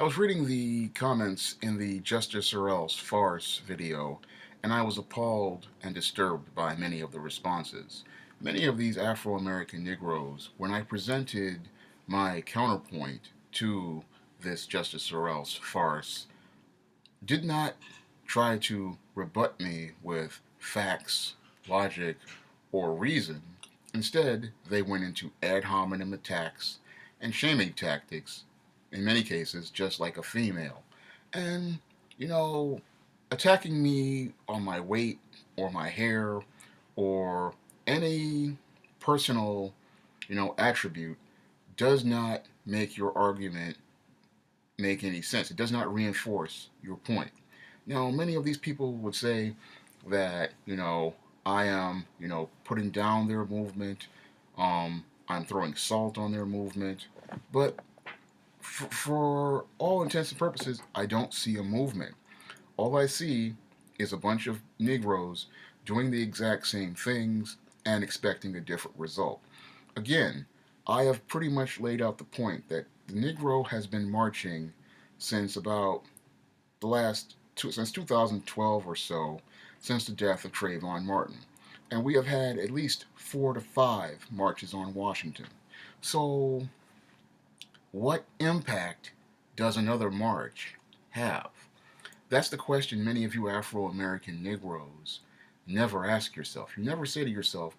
I was reading the comments in the Justice or Else farce video, and I was appalled and disturbed by many of the responses. Many of these Afro American Negroes, when I presented my counterpoint to this Justice or Else farce, did not try to rebut me with facts, logic, or reason. Instead, they went into ad hominem attacks and shaming tactics, in many cases, just like a female. And, you know, attacking me on my weight or my hair or any personal, attribute does not make your argument make any sense. It does not reinforce your point. Now, many of these people would say that, I am, putting down their movement. I'm throwing salt on their movement. But for all intents and purposes, I don't see a movement. All I see is a bunch of Negroes doing the exact same things and expecting a different result. Again, I have pretty much laid out the point that the Negro has been marching since about since 2012 or so, since the death of Trayvon Martin. And we have had at least 4 to 5 marches on Washington. So, what impact does another march have? That's the question many of you Afro American Negroes never ask yourself. You never say to yourself,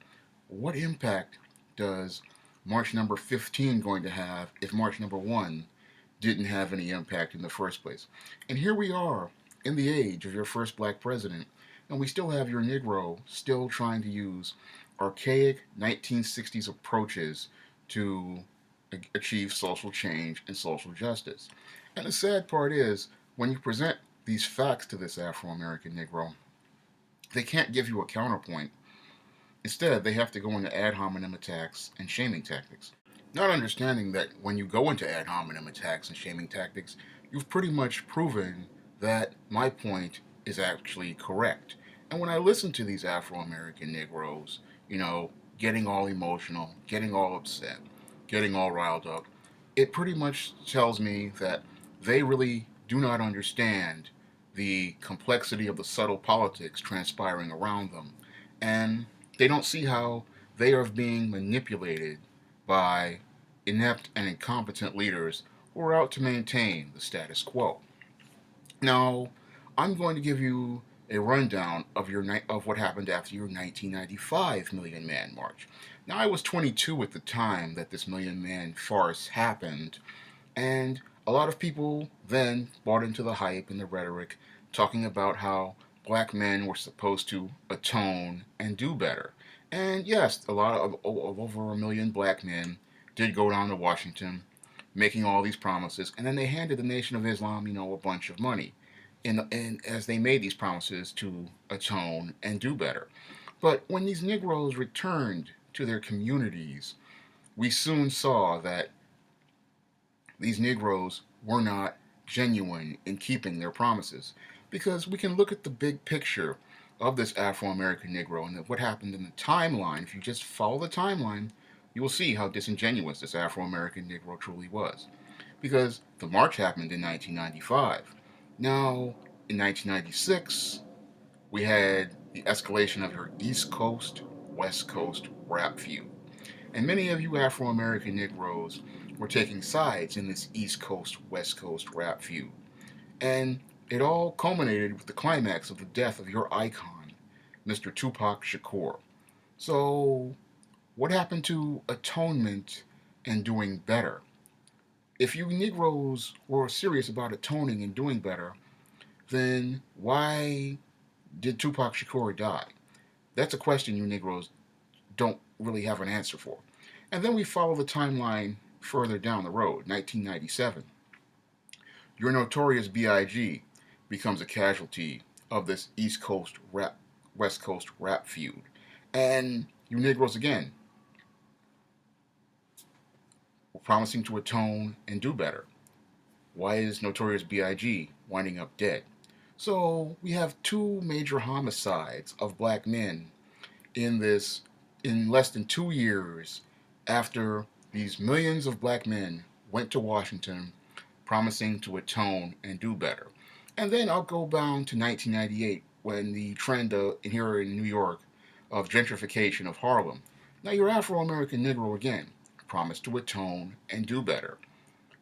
what impact does March number 15 going to have if March number 1 didn't have any impact in the first place? And here we are in the age of your first black president, and we still have your Negro still trying to use archaic 1960s approaches to achieve social change and social justice. And the sad part is, when you present these facts to this Afro American Negro, they can't give you a counterpoint. Instead, they have to go into ad hominem attacks and shaming tactics. Not understanding that when you go into ad hominem attacks and shaming tactics, you've pretty much proven that my point is actually correct. And when I listen to these Afro American Negroes, getting all emotional, getting all upset, getting all riled up, it pretty much tells me that they really do not understand the complexity of the subtle politics transpiring around them. And they don't see how they are being manipulated by inept and incompetent leaders who are out to maintain the status quo. Now, I'm going to give you a rundown of what happened after your 1995 Million Man March. Now, I was 22 at the time that this Million Man farce happened, and a lot of people then bought into the hype and the rhetoric, talking about how black men were supposed to atone and do better. And yes, a lot of over a million black men did go down to Washington, making all these promises, and then they handed the Nation of Islam, a bunch of money, and as they made these promises to atone and do better. But when these Negroes returned to their communities, we soon saw that these Negroes were not genuine in keeping their promises. Because we can look at the big picture of this Afro American Negro and what happened in the timeline. If you just follow the timeline, you will see how disingenuous this Afro American Negro truly was. Because the march happened in 1995. Now, in 1996, we had the escalation of your East Coast, West Coast rap feud. And many of you Afro American Negroes were taking sides in this East Coast, West Coast rap feud. And it all culminated with the climax of the death of your icon, Mr. Tupac Shakur. So, what happened to atonement and doing better? If you Negroes were serious about atoning and doing better, then why did Tupac Shakur die? That's a question you Negroes don't really have an answer for. And then we follow the timeline further down the road, 1997. Your notorious B.I.G. becomes a casualty of this East Coast rap, West Coast rap feud. And you Negroes again were promising to atone and do better. Why is Notorious B.I.G. winding up dead? So we have 2 major homicides of black men in less than 2 years after these millions of black men went to Washington promising to atone and do better. And then I'll go down to 1998 when the trend here in New York of gentrification of Harlem. Now, your Afro American Negro again promised to atone and do better.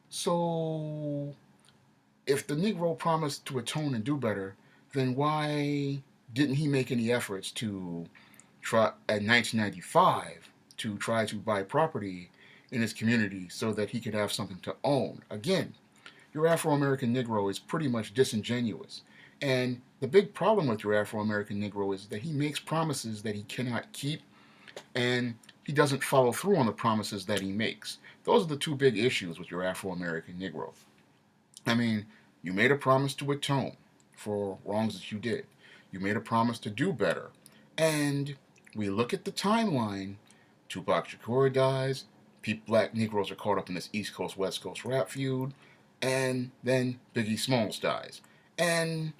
So, if the Negro promised to atone and do better, then why didn't he make any efforts to try at 1995 to try to buy property in his community so that he could have something to own? Again, your Afro American Negro is pretty much disingenuous. And the big problem with your Afro American Negro is that he makes promises that he cannot keep, and he doesn't follow through on the promises that he makes. Those are the two big issues with your Afro American Negro. I mean, you made a promise to atone for wrongs that you did. You made a promise to do better. And we look at the timeline. Tupac Shakur dies. Black Negroes are caught up in this East Coast West Coast rap feud. And then Biggie Smalls dies. And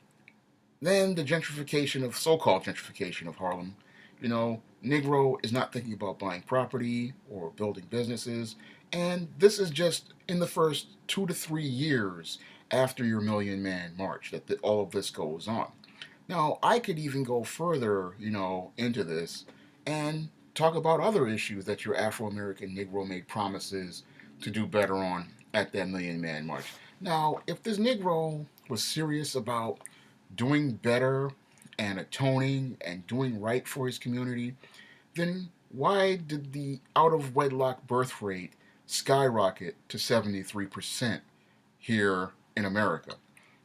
then the gentrification of so-called gentrification of Harlem. Negro is not thinking about buying property or building businesses, and this is just in the first 2 to 3 years after your Million Man March that all of this goes on. Now, I could even go further, into this and talk about other issues that your Afro American Negro made promises to do better on at that Million Man March. Now, if this Negro was serious about doing better and atoning and doing right for his community, then why did the out of wedlock birth rate skyrocket to 73% here in America?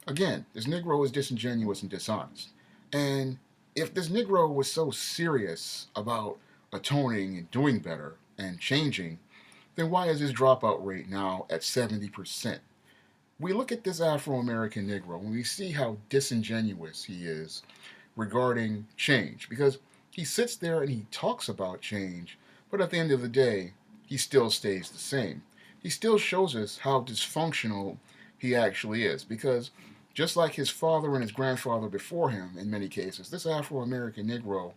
Again, this Negro is disingenuous and dishonest. And if this Negro was so serious about atoning and doing better and changing, then why is his dropout rate now at 70%? We look at this Afro American Negro and we see how disingenuous he is regarding change, because he sits there and he talks about change, but at the end of the day, he still stays the same. He still shows us how dysfunctional he actually is, because just like his father and his grandfather before him, in many cases, this Afro American Negro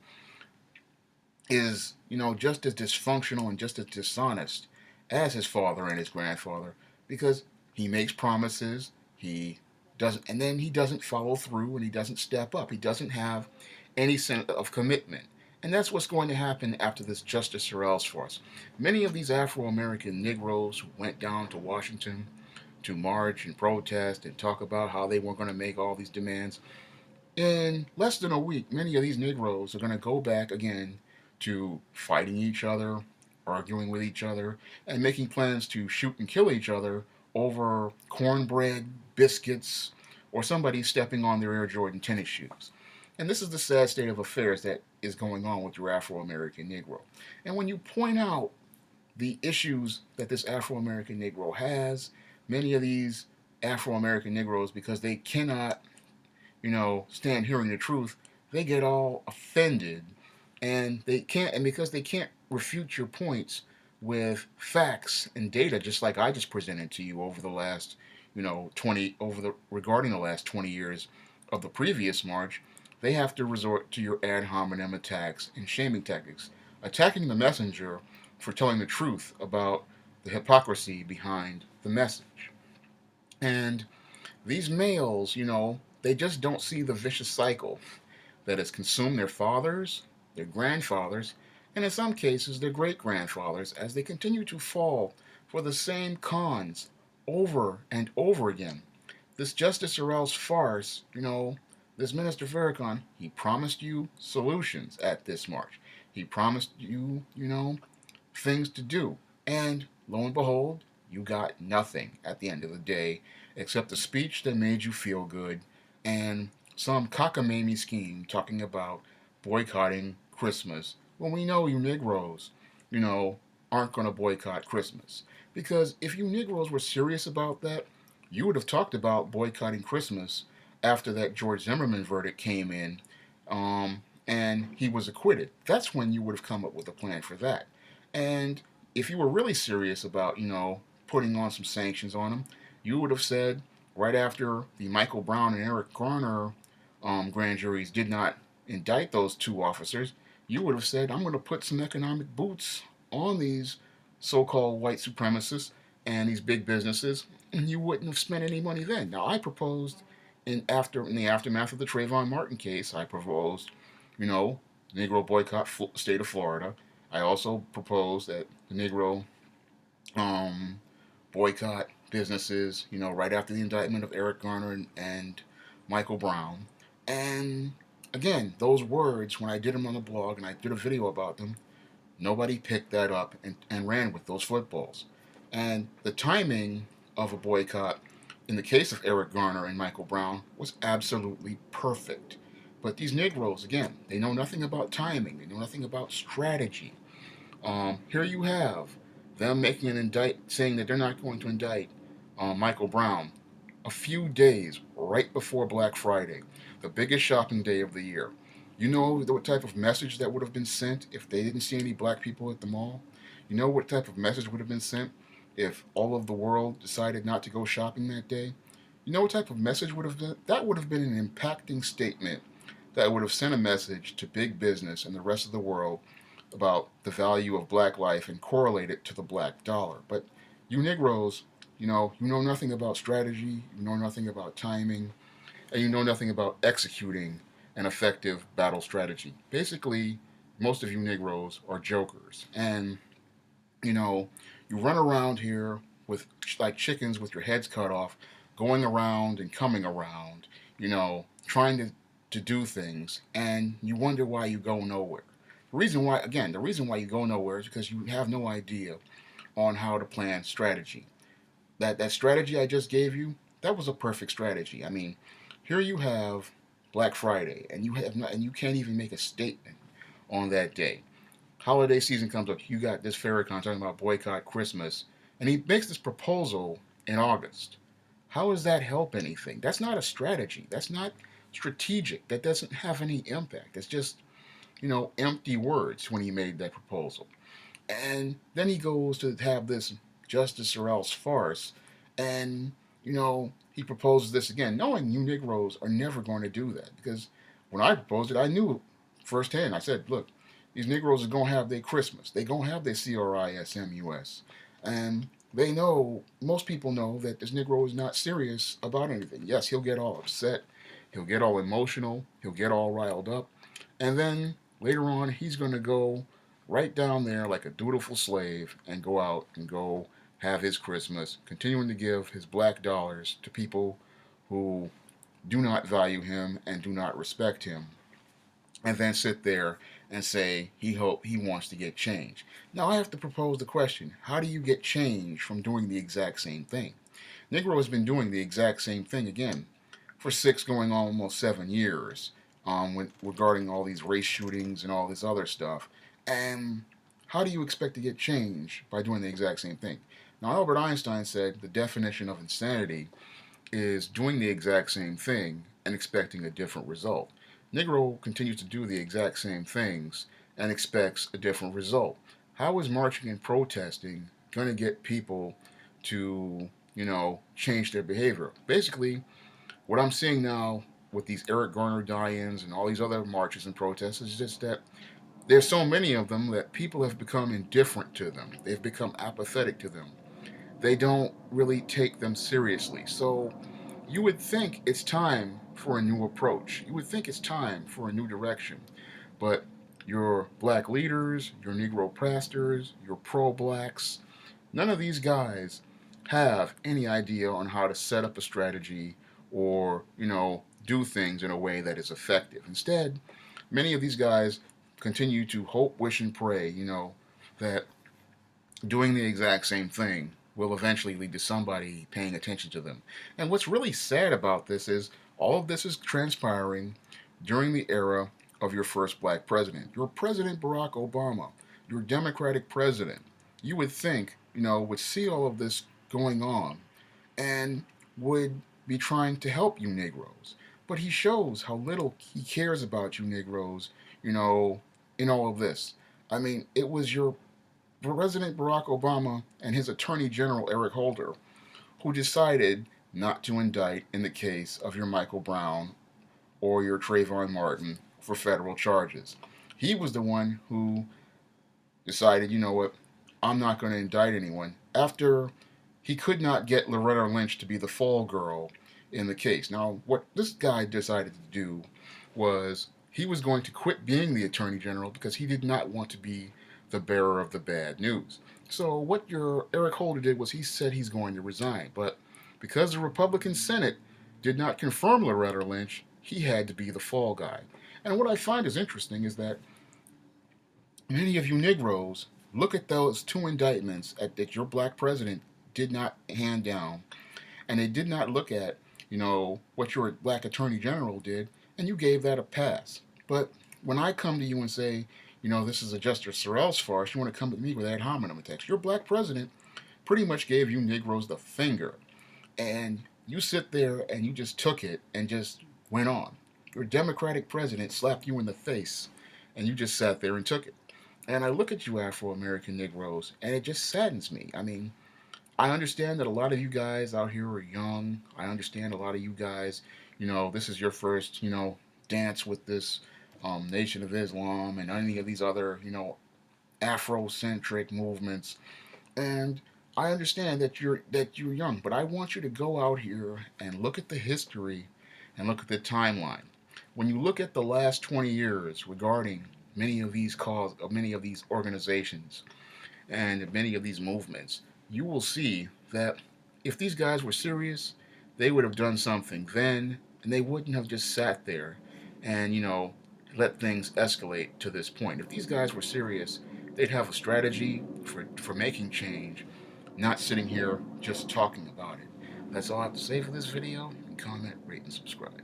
is, just as dysfunctional and just as dishonest as his father and his grandfather, because he makes promises, he doesn't, and then he doesn't follow through and he doesn't step up. He doesn't have any sense of commitment. And that's what's going to happen after this Justice Sorrell's farce. Many of these Afro American Negroes who went down to Washington to march and protest and talk about how they weren't going to make all these demands, in less than a week, many of these Negroes are going to go back again to fighting each other, arguing with each other, and making plans to shoot and kill each other over cornbread, biscuits, or somebody stepping on their Air Jordan tennis shoes. And this is the sad state of affairs that is going on with your Afro American Negro. And when you point out the issues that this Afro American Negro has, many of these Afro American Negroes, because they cannot, stand hearing the truth, they get all offended, and because they can't refute your points with facts and data, just like I just presented to you over the last, 20 regarding the last 20 years of the previous march, they have to resort to your ad hominem attacks and shaming tactics, attacking the messenger for telling the truth about the hypocrisy behind the message. And these males, they just don't see the vicious cycle that has consumed their fathers, their grandfathers, and in some cases their great grandfathers, as they continue to fall for the same cons over and over again. This Justice Sorrell's farce, this Minister Farrakhan, he promised you solutions at this march. He promised you, things to do. And lo and behold, you got nothing at the end of the day except a speech that made you feel good and some cockamamie scheme talking about boycotting Christmas when we know you Negroes, aren't going to boycott Christmas. Because if you Negroes were serious about that, you would have talked about boycotting Christmas after that George Zimmerman verdict came in, and he was acquitted. That's when you would have come up with a plan for that. And if you were really serious about, putting on some sanctions on him, you would have said right after the Michael Brown and Eric Garner grand juries did not indict those two officers, you would have said, I'm going to put some economic boots on these so-called white supremacists, and these big businesses, you wouldn't have spent any money then. Now, I proposed in the aftermath of the Trayvon Martin case, I proposed, you know, Negro boycott state of Florida. I also proposed that the Negro um, boycott businesses, right after the indictment of Eric Garner and Michael Brown. And again, those words, when I did them on the blog and I did a video about them, nobody picked that up and ran with those footballs. And the timing of a boycott in the case of Eric Garner and Michael Brown was absolutely perfect. But these Negroes, again, they know nothing about timing, they know nothing about strategy. Here you have them making saying that they're not going to indict Michael Brown a few days right before Black Friday, the biggest shopping day of the year. You know what type of message that would have been sent if they didn't see any black people at the mall? You know what type of message would have been sent if all of the world decided not to go shopping that day? You know what type of message would have been? That would have been an impacting statement that would have sent a message to big business and the rest of the world about the value of black life and correlate it to the black dollar. But you Negroes, you know nothing about strategy, you know nothing about timing, and you know nothing about executing an effective battle strategy. Basically, most of you Negroes are jokers. And, you know, you run around here with like chickens with your heads cut off, going around and coming around, trying to do things, and you wonder why you go nowhere. The reason why you go nowhere is because you have no idea on how to plan strategy. That strategy I just gave you, that was a perfect strategy. I mean, here you have Black Friday, and you can't even make a statement on that day. Holiday season comes up. You got this Farrakhan talking about boycott Christmas, and he makes this proposal in August. How does that help anything? That's not a strategy. That's not strategic. That doesn't have any impact. It's just empty words when he made that proposal. And then he goes to have this justice or else farce, and he proposes this again, knowing you Negroes are never going to do that. Because when I proposed it, I knew firsthand. I said, look, these Negroes are gonna have their Christmas. They gonna have their CRISMUS, and they know, most people know, that this Negro is not serious about anything. Yes, he'll get all upset, he'll get all emotional, he'll get all riled up, and then later on he's gonna go right down there like a dutiful slave and go out and go have his Christmas, continuing to give his black dollars to people who do not value him and do not respect him, and then sit there and say he wants to get change. Now I have to propose the question: how do you get change from doing the exact same thing? Negro has been doing the exact same thing again for 6 going on almost 7 years, regarding all these race shootings and all this other stuff. And how do you expect to get change by doing the exact same thing? Now, Albert Einstein said the definition of insanity is doing the exact same thing and expecting a different result. Negro continues to do the exact same things and expects a different result. How is marching and protesting going to get people to, change their behavior? Basically, what I'm seeing now with these Eric Garner die-ins and all these other marches and protests is just that there's so many of them that people have become indifferent to them. They've become apathetic to them. They don't really take them seriously. So you would think it's time for a new approach. You would think it's time for a new direction. But your black leaders, your Negro pastors, your pro-blacks, none of these guys have any idea on how to set up a strategy or, do things in a way that is effective. Instead, many of these guys continue to hope, wish, and pray, that doing the exact same thing will eventually lead to somebody paying attention to them. And what's really sad about this is all of this is transpiring during the era of your first black president, your President Barack Obama, your Democratic president. You would think, would see all of this going on and would be trying to help you Negroes. But he shows how little he cares about you Negroes, in all of this. I mean, it was your President Barack Obama and his Attorney General Eric Holder who decided not to indict in the case of your Michael Brown or your Trayvon Martin for federal charges. He was the one who decided, I'm not going to indict anyone after he could not get Loretta Lynch to be the fall girl in the case. Now, what this guy decided to do was he was going to quit being the attorney general because he did not want to be the bearer of the bad news. So what your Eric Holder did was he said he's going to resign, but because the Republican Senate did not confirm Loretta Lynch, he had to be the fall guy. And what I find is interesting is that many of you Negroes look at those two indictments that your black president did not hand down, and they did not look at, what your black attorney general did, and you gave that a pass. But when I come to you and say, this is a Justice Sorrell's farce, you want to come to me with ad hominem attacks. Your black president pretty much gave you Negroes the finger, and you sit there and you just took it and just went on. Your Democratic president slapped you in the face, and you just sat there and took it. And I look at you Afro American Negroes, and it just saddens me. I mean, I understand that a lot of you guys out here are young. I understand a lot of you guys, this is your first, dance with this Nation of Islam and any of these other, Afrocentric movements. And I understand that you're young, but I want you to go out here and look at the history and look at the timeline. When you look at the last 20 years regarding many of these organizations and many of these movements, you will see that if these guys were serious, they would have done something then, and they wouldn't have just sat there and, let things escalate to this point. If these guys were serious, they'd have a strategy for making change, not sitting here just talking about it. That's all I have to say for this video. Comment, rate, and subscribe.